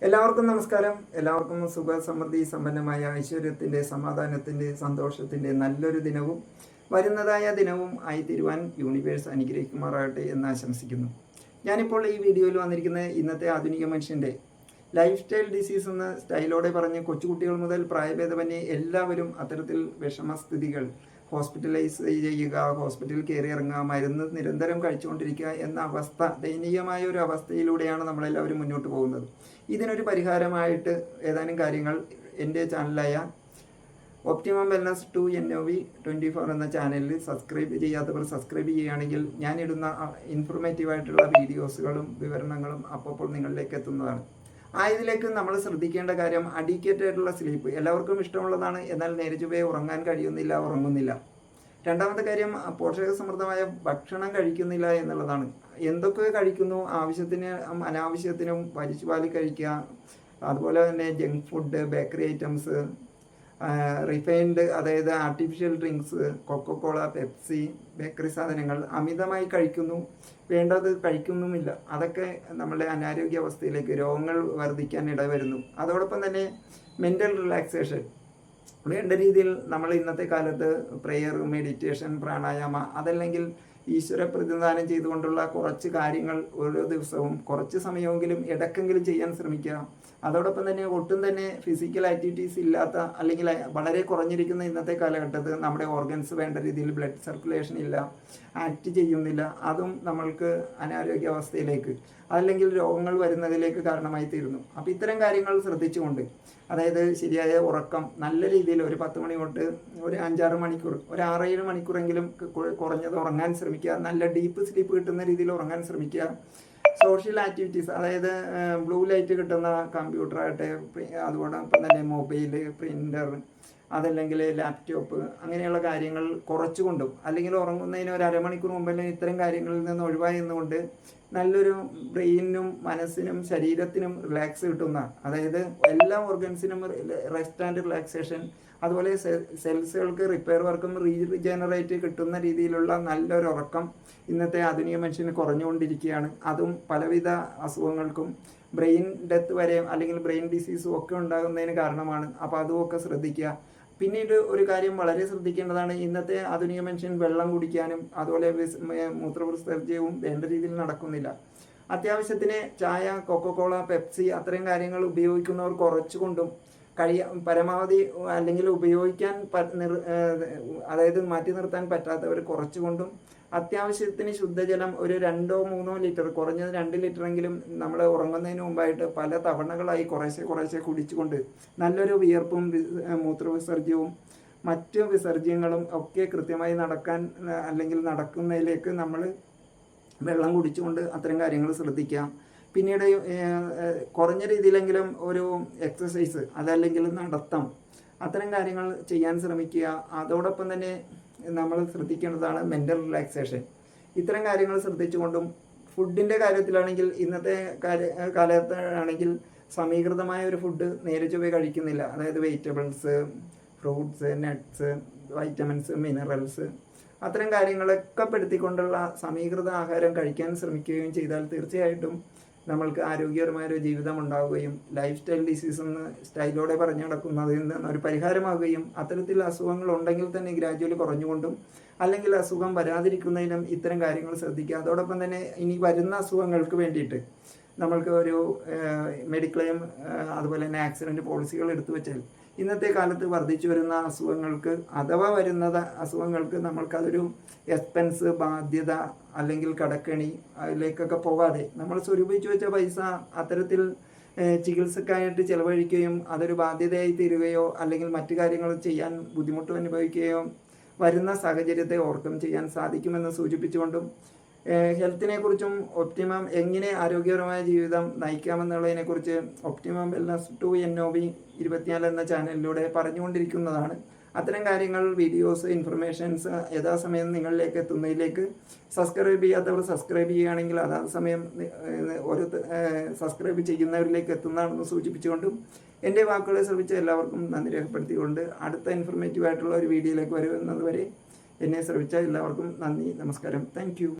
എല്ലാവർക്കും നമസ്കാരം. എല്ലാവർക്കും സുഖ സമൃദ്ധി സമ്പന്നമായ ഐശ്വര്യത്തിൻ്റെ, സമാധാനത്തിൻ്റെ, സന്തോഷത്തിൻ്റെ നല്ലൊരു ദിനവും വരുന്നതായ ദിനവും ആയി തീരുവാൻ യൂണിവേഴ്സ് അനുഗ്രഹിക്കുമാറാകട്ടെ എന്ന് ആശംസിക്കുന്നു. ഞാനിപ്പോൾ ഈ വീഡിയോയിൽ വന്നിരിക്കുന്നത് ഇന്നത്തെ ആധുനിക മനുഷ്യൻ്റെ ലൈഫ് സ്റ്റൈൽ ഡിസീസ് എന്ന് സ്റ്റൈലോടെ പറഞ്ഞ് കൊച്ചുകുട്ടികൾ മുതൽ പ്രായഭേദമന്യേ എല്ലാവരും അത്തരത്തിൽ വിഷമസ്ഥിതികൾ, ഹോസ്പിറ്റലൈസ് ചെയ്യുക, ഹോസ്പിറ്റലിൽ കയറി ഇറങ്ങുക, മരുന്ന് നിരന്തരം കഴിച്ചുകൊണ്ടിരിക്കുക എന്ന അവസ്ഥ, ദയനീയമായ ഒരു അവസ്ഥയിലൂടെയാണ് നമ്മളെല്ലാവരും മുന്നോട്ട് പോകുന്നത്. ഇതിനൊരു പരിഹാരമായിട്ട് ഏതാനും കാര്യങ്ങൾ എൻ്റെ ചാനലായ ഒപ്റ്റിമം വെൽനസ് 2 NOV 24 എന്ന ചാനലിൽ സബ്സ്ക്രൈബ് ചെയ്യാത്തവർ സബ്സ്ക്രൈബ് ചെയ്യുകയാണെങ്കിൽ ഞാനിടുന്ന ഇൻഫോർമേറ്റീവായിട്ടുള്ള വീഡിയോസുകളും വിവരണങ്ങളും അപ്പോൾ നിങ്ങളിലേക്ക് എത്തുന്നതാണ്. ഇതിലേക്ക് നമ്മൾ ശ്രദ്ധിക്കേണ്ട കാര്യം അഡിക്വേറ്റഡ് ആയിട്ടുള്ള സ്ലീപ്പ് എല്ലാവർക്കും ഇഷ്ടമുള്ളതാണ്. എന്നാൽ നേരെ ചൊവ്വേ ഉറങ്ങാൻ കഴിയുന്നില്ല, ഉറങ്ങുന്നില്ല. രണ്ടാമത്തെ കാര്യം പോഷക സമൃദ്ധമായ ഭക്ഷണം കഴിക്കുന്നില്ല എന്നുള്ളതാണ്. എന്തൊക്കെ കഴിക്കുന്നു, ആവശ്യത്തിനും അനാവശ്യത്തിനും വലിച്ചുപാലി കഴിക്കുക, അതുപോലെ തന്നെ junk food, bakery items, refined അതായത് artificial drinks, Coca Cola, Pepsi, bakery സാധനങ്ങൾ അമിതമായി കഴിക്കുന്നു, വേണ്ടത് കഴിക്കുന്നുമില്ല. അതൊക്കെ നമ്മുടെ അനാരോഗ്യാവസ്ഥയിലേക്ക്, രോഗങ്ങൾ വർദ്ധിക്കാൻ ഇടവരുന്നു. അതോടൊപ്പം തന്നെ മെൻ്റൽ റിലാക്സേഷൻ വേണ്ട രീതിയിൽ നമ്മൾ ഇന്നത്തെ കാലത്ത് പ്രെയർ, മെഡിറ്റേഷൻ, പ്രാണായാമ, അതല്ലെങ്കിൽ ഈശ്വര പ്രതിദാനം ചെയ്തുകൊണ്ടുള്ള കുറച്ച് കാര്യങ്ങൾ ഓരോ ദിവസവും കുറച്ച് സമയമെങ്കിലും ഇടയ്ക്കെങ്കിലും ചെയ്യാൻ ശ്രമിക്കുക. അതോടൊപ്പം തന്നെ ഒട്ടും തന്നെ ഫിസിക്കൽ ആക്ടിവിറ്റീസ് ഇല്ലാത്ത അല്ലെങ്കിൽ വളരെ കുറഞ്ഞിരിക്കുന്ന ഇന്നത്തെ കാലഘട്ടത്തിൽ നമ്മുടെ ഓർഗൻസ് വേണ്ട രീതിയിൽ ബ്ലഡ് സർക്കുലേഷൻ ഇല്ല, ആക്ട് ചെയ്യുന്നില്ല. അതും നമ്മൾക്ക് അനാരോഗ്യാവസ്ഥയിലേക്ക് അല്ലെങ്കിൽ രോഗങ്ങൾ വരുന്നതിലേക്ക് കാരണമായി തീരുന്നു. അപ്പോൾ ഇത്തരം കാര്യങ്ങൾ ശ്രദ്ധിച്ചുകൊണ്ട്, അതായത് ശരിയായ ഉറക്കം, നല്ല രീതിയിൽ ഒരു 10 മണി തൊട്ട് ഒരു 5-6 മണിക്കൂർ, ഒരു 6-7 മണിക്കൂറെങ്കിലും കുറഞ്ഞത് ഉറങ്ങാൻ ശ്രമിക്കുക. നല്ല ഡീപ്പ് സ്ലീപ്പ് കിട്ടുന്ന രീതിയിൽ ഉറങ്ങാൻ ശ്രമിക്കുക. സോഷ്യൽ ആക്ടിവിറ്റീസ്, അതായത് ബ്ലൂ ലൈറ്റ് കിട്ടുന്ന കമ്പ്യൂട്ടറാകട്ടെ, അതോടൊപ്പം തന്നെ മൊബൈല്, പ്രിൻ്റർ, അതല്ലെങ്കിൽ ലാപ്ടോപ്പ്, അങ്ങനെയുള്ള കാര്യങ്ങൾ കുറച്ചുകൊണ്ടും, അല്ലെങ്കിൽ ഉറങ്ങുന്നതിന് ഒരു അരമണിക്കൂർ മുമ്പെല്ലാം ഇത്തരം കാര്യങ്ങളിൽ നിന്ന് ഒഴിവായി നിന്നുകൊണ്ട് നല്ലൊരു ബ്രെയിനും മനസ്സിനും ശരീരത്തിനും റിലാക്സ് കിട്ടുന്ന, അതായത് എല്ലാ ഓർഗൻസിനും റെസ്റ്റ് ആൻഡ് റിലാക്സേഷൻ, അതുപോലെ സെൽസുകൾക്ക് റിപ്പയർ വർക്കും റീജനറേറ്റ് കിട്ടുന്ന രീതിയിലുള്ള നല്ലൊരു ഉറക്കം ഇന്നത്തെ ആധുനിക മനുഷ്യന് കുറഞ്ഞുകൊണ്ടിരിക്കുകയാണ്. അതും പലവിധ അസുഖങ്ങൾക്കും, ബ്രെയിൻ ഡെത്ത് വരെ അല്ലെങ്കിൽ ബ്രെയിൻ ഡിസീസും ഒക്കെ ഉണ്ടാകുന്നതിന് കാരണമാണ്. അപ്പോൾ അതുമൊക്കെ ശ്രദ്ധിക്കുക. പിന്നീട് ഒരു കാര്യം വളരെ ശ്രദ്ധിക്കേണ്ടതാണ്, ഇന്നത്തെ ആധുനിക മനുഷ്യൻ വെള്ളം കുടിക്കാനും അതുപോലെ മൂത്രവിസർജ്യവും വേണ്ട രീതിയിൽ നടക്കുന്നില്ല. അത്യാവശ്യത്തിന് ചായ, കൊക്കോകോള, പെപ്സി അത്തരം കാര്യങ്ങൾ ഉപയോഗിക്കുന്നവർ കുറച്ചുകൊണ്ടും പരമാവധി അല്ലെങ്കിൽ ഉപയോഗിക്കാൻ അതായത് മാറ്റി നിർത്താൻ പറ്റാത്തവർ കുറച്ചുകൊണ്ടും, അത്യാവശ്യത്തിന് ശുദ്ധജലം ഒരു 2-3 ലിറ്റർ, കുറഞ്ഞത് 2 ലിറ്ററെങ്കിലും നമ്മൾ ഉറങ്ങുന്നതിന് മുമ്പായിട്ട് പല തവണകളായി കുറേശ്ശെ കുടിച്ചുകൊണ്ട് നല്ലൊരു വിയർപ്പും മൂത്രവിസർജ്യവും മറ്റു വിസർജ്യങ്ങളും ഒക്കെ കൃത്യമായി നടക്കാൻ അല്ലെങ്കിൽ നടക്കുന്നതിലേക്ക് നമ്മൾ വെള്ളം കുടിച്ചുകൊണ്ട് അത്തരം കാര്യങ്ങൾ ശ്രദ്ധിക്കുക. പിന്നീട് കുറഞ്ഞ രീതിയിലെങ്കിലും ഒരു എക്സസൈസ്, അതല്ലെങ്കിൽ നടത്തം, അത്തരം കാര്യങ്ങൾ ചെയ്യാൻ ശ്രമിക്കുക. അതോടൊപ്പം തന്നെ നമ്മൾ ശ്രദ്ധിക്കേണ്ടതാണ് മെൻ്റൽ റിലാക്സേഷൻ. ഇത്തരം കാര്യങ്ങൾ ശ്രദ്ധിച്ചുകൊണ്ടും, ഫുഡിൻ്റെ കാര്യത്തിലാണെങ്കിൽ ഇന്നത്തെ കാലത്താണെങ്കിൽ സമീകൃതമായ ഒരു ഫുഡ് നേരെ ചൊവ്വേ കഴിക്കുന്നില്ല. അതായത് vegetables, fruits, nuts, vitamins, minerals, അത്തരം കാര്യങ്ങളൊക്കെ പെടുത്തിക്കൊണ്ടുള്ള സമീകൃത ആഹാരം കഴിക്കാൻ ശ്രമിക്കുകയും ചെയ്താൽ തീർച്ചയായിട്ടും നമ്മൾക്ക് ആരോഗ്യകരമായൊരു ജീവിതം ഉണ്ടാവുകയും ലൈഫ് സ്റ്റൈൽ ഡിസീസ് എന്ന് സ്റ്റൈലോടെ പറഞ്ഞു നടക്കുന്നതിൽ നിന്ന് ഒരു പരിഹാരമാവുകയും, അത്തരത്തിൽ അസുഖങ്ങൾ ഉണ്ടെങ്കിൽ തന്നെ ഗ്രാജുവലി കുറഞ്ഞുകൊണ്ടും, അല്ലെങ്കിൽ അസുഖം വരാതിരിക്കുന്നതിനും ഇത്തരം കാര്യങ്ങൾ ശ്രദ്ധിക്കുക. അതോടൊപ്പം തന്നെ ഇനി വരുന്ന അസുഖങ്ങൾക്ക് വേണ്ടിയിട്ട് നമ്മൾക്ക് ഒരു മെഡിക്ലെയിം, അതുപോലെ തന്നെ ആക്സിഡൻറ്റ് പോളിസികൾ എടുത്തു വെച്ചാൽ ഇന്നത്തെ കാലത്ത് വർദ്ധിച്ചു വരുന്ന അസുഖങ്ങൾക്ക്, അഥവാ വരുന്ന അസുഖങ്ങൾക്ക് നമ്മൾക്കതൊരു എക്സ്പെൻസ്, ബാധ്യത അല്ലെങ്കിൽ കടക്കെണി അതിലേക്കൊക്കെ പോകാതെ നമ്മൾ സ്വരൂപിച്ചു വെച്ച പൈസ അത്തരത്തിൽ ചികിത്സക്കായിട്ട് ചെലവഴിക്കുകയും അതൊരു ബാധ്യതയായി തീരുകയോ അല്ലെങ്കിൽ മറ്റു കാര്യങ്ങൾ ചെയ്യാൻ ബുദ്ധിമുട്ട് അനുഭവിക്കുകയോ വരുന്ന സാഹചര്യത്തെ ഓവർകം ചെയ്യാൻ സാധിക്കുമെന്ന് സൂചിപ്പിച്ചുകൊണ്ടും, ഹെൽത്തിനെ കുറിച്ചും ഒപ്റ്റിമം എങ്ങനെ ആരോഗ്യകരമായ ജീവിതം നയിക്കാമെന്നുള്ളതിനെക്കുറിച്ച് ഒപ്റ്റിമം വെൽനസ് 2 NOV 24 എന്ന ചാനലിലൂടെ പറഞ്ഞുകൊണ്ടിരിക്കുന്നതാണ്. അത്തരം കാര്യങ്ങൾ, വീഡിയോസ്, ഇൻഫർമേഷൻസ് യഥാസമയം നിങ്ങളിലേക്ക് എത്തുന്നതിലേക്ക് സബ്സ്ക്രൈബ് ചെയ്യാത്തവർ സബ്സ്ക്രൈബ് ചെയ്യുകയാണെങ്കിൽ അതാത് സമയം ഓരോ സബ്സ്ക്രൈബ് ചെയ്യുന്നവരിലേക്ക് എത്തുന്നതാണെന്ന് സൂചിപ്പിച്ചുകൊണ്ടും എൻ്റെ വാക്കുകളെ ശ്രമിച്ച എല്ലാവർക്കും നന്ദി രേഖപ്പെടുത്തിക്കൊണ്ട് അടുത്ത ഇൻഫർമേറ്റീവായിട്ടുള്ള ഒരു വീഡിയോയിലേക്ക് വരുന്നത് വരെ എന്നെ ശ്രമിച്ച എല്ലാവർക്കും നന്ദി, നമസ്കാരം, താങ്ക് യു.